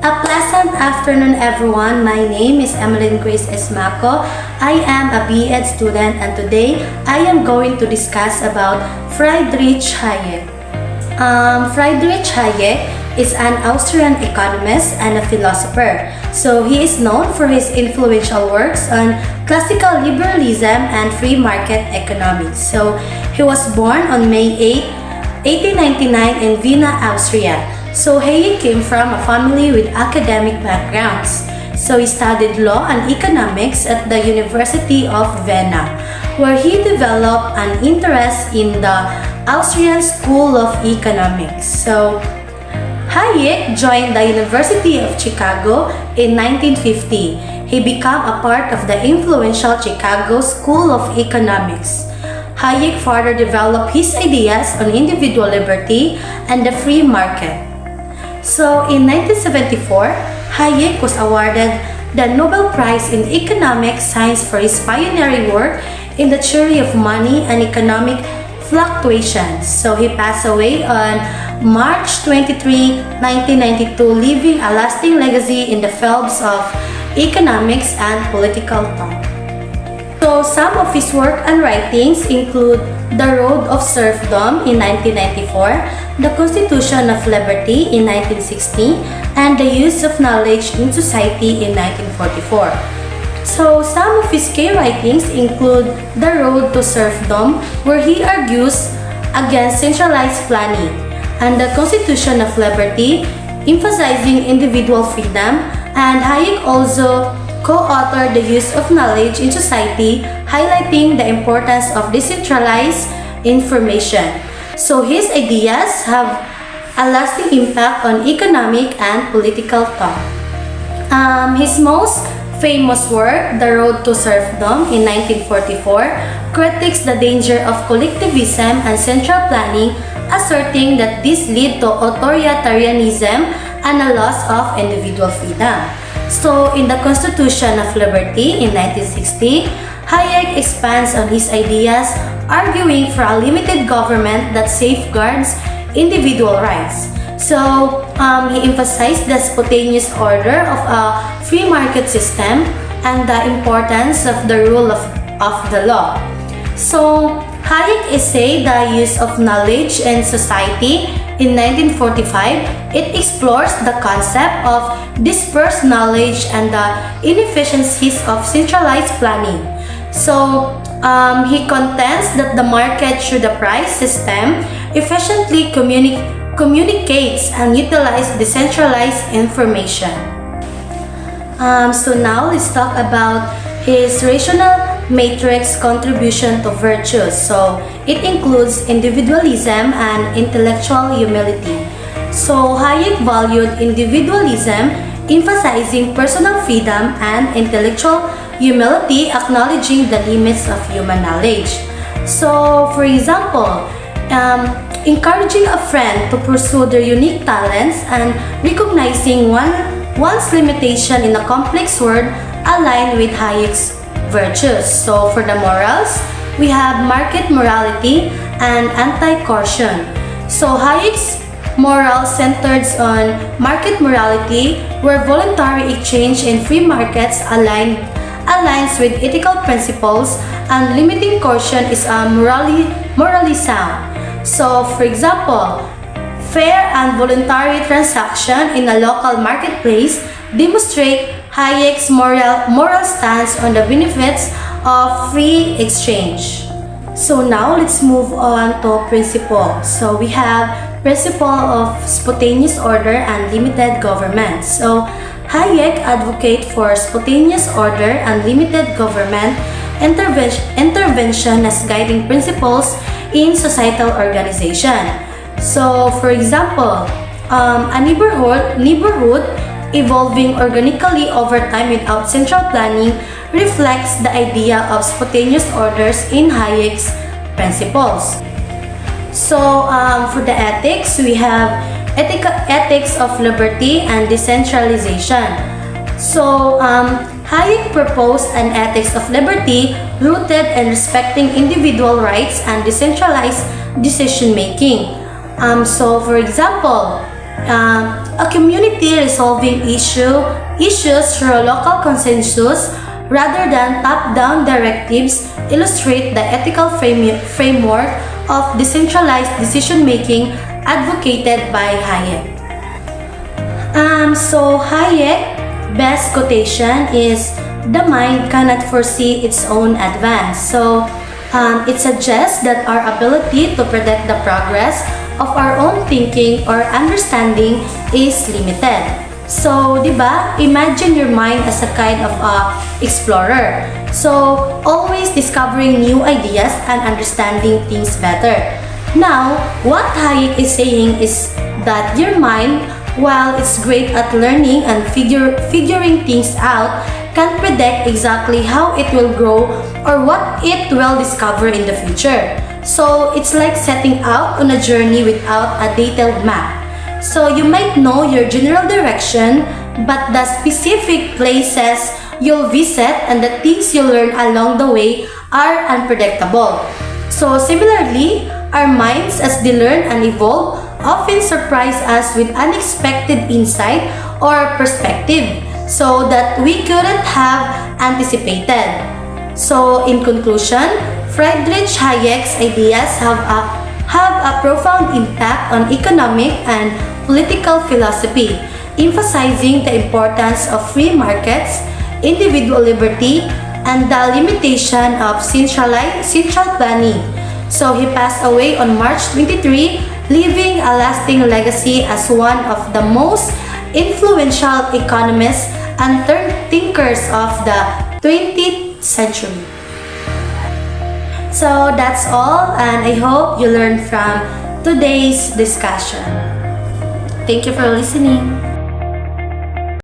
A pleasant afternoon, everyone. My name is Emeline Grace Esmaco. I am a B.Ed student, and today I am going to discuss about Friedrich Hayek. Friedrich Hayek is an Austrian economist and a philosopher. So he is known for his influential works on classical liberalism and free market economics. So he was born on May 8, 1899 in Vienna, Austria. So Hayek came from a family with academic backgrounds. So he studied law and economics at the University of Vienna, where he developed an interest in the Austrian School of Economics. So Hayek joined the University of Chicago in 1950. He became a part of the influential Chicago School of Economics. Hayek further developed his ideas on individual liberty and the free market. So in 1974, Hayek was awarded the Nobel Prize in Economic Science for his pioneering work in the theory of money and economic fluctuations. So he passed away on March 23, 1992, leaving a lasting legacy in the fields of economics and political thought. So some of his work and writings include The Road of Serfdom in 1994, The Constitution of Liberty in 1960, and The Use of Knowledge in Society in 1944. So some of his key writings include The Road to Serfdom, where he argues against centralized planning, and The Constitution of Liberty, emphasizing individual freedom, and Hayek also co-authored The Use of Knowledge in Society, highlighting the importance of decentralized information. So his ideas have a lasting impact on economic and political thought. His most famous work, The Road to Serfdom in 1944, critiques the danger of collectivism and central planning, asserting that this lead to authoritarianism and a loss of individual freedom. So in the Constitution of Liberty in 1960, Hayek expands on his ideas, arguing for a limited government that safeguards individual rights. So he emphasized the spontaneous order of a free market system and the importance of the rule of the law. So Hayek essay The Use of Knowledge in Society in 1945, it explores the concept of dispersed knowledge and the inefficiencies of centralized planning. So he contends that the market through the price system efficiently communicates and utilizes decentralized information. So now let's talk about his rational matrix contribution to virtues. So it includes individualism and intellectual humility. So Hayek valued individualism, emphasizing personal freedom, and intellectual humility, acknowledging the limits of human knowledge. So for example, encouraging a friend to pursue their unique talents and recognizing one's limitation in a complex world align with Hayek's virtues. So for the morals, we have market morality and anti-coercion. So Hayek's morals centered on market morality, where voluntary exchange in free markets aligns with ethical principles, and limiting coercion is morally sound. So for example, fair and voluntary transaction in a local marketplace demonstrate Hayek's moral stance on the benefits of free exchange. So now let's move on to principle. So we have principle of spontaneous order and limited government. So Hayek advocates for spontaneous order and limited government intervention as guiding principles in societal organization. So for example, a neighborhood evolving organically over time without central planning reflects the idea of spontaneous orders in Hayek's principles. So for the ethics, we have ethics of liberty and decentralization. So Hayek proposed an ethics of liberty rooted in respecting individual rights and decentralized decision-making. So for example, A community resolving issues through local consensus rather than top-down directives illustrate the ethical framework of decentralized decision-making advocated by Hayek. So Hayek best quotation is, "The mind cannot foresee its own advance." So it suggests that our ability to predict the progress of our own thinking or understanding is limited. So, di ba, imagine your mind as a kind of explorer. So, always discovering new ideas and understanding things better. Now, what Hayek is saying is that your mind, while it's great at learning and figuring things out, can't predict exactly how it will grow or what it will discover in the future. So it's like setting out on a journey without a detailed map. So you might know your general direction, but the specific places you'll visit and the things you learn along the way are unpredictable. So similarly, our minds, as they learn and evolve, often surprise us with unexpected insight or perspective so that we couldn't have anticipated. So in conclusion, Friedrich Hayek's ideas have a profound impact on economic and political philosophy, emphasizing the importance of free markets, individual liberty, and the limitation of central planning. So he passed away on March 23, leaving a lasting legacy as one of the most influential economists and thinkers of the 20th century. So that's all, and I hope you learned from today's discussion. Thank you for listening.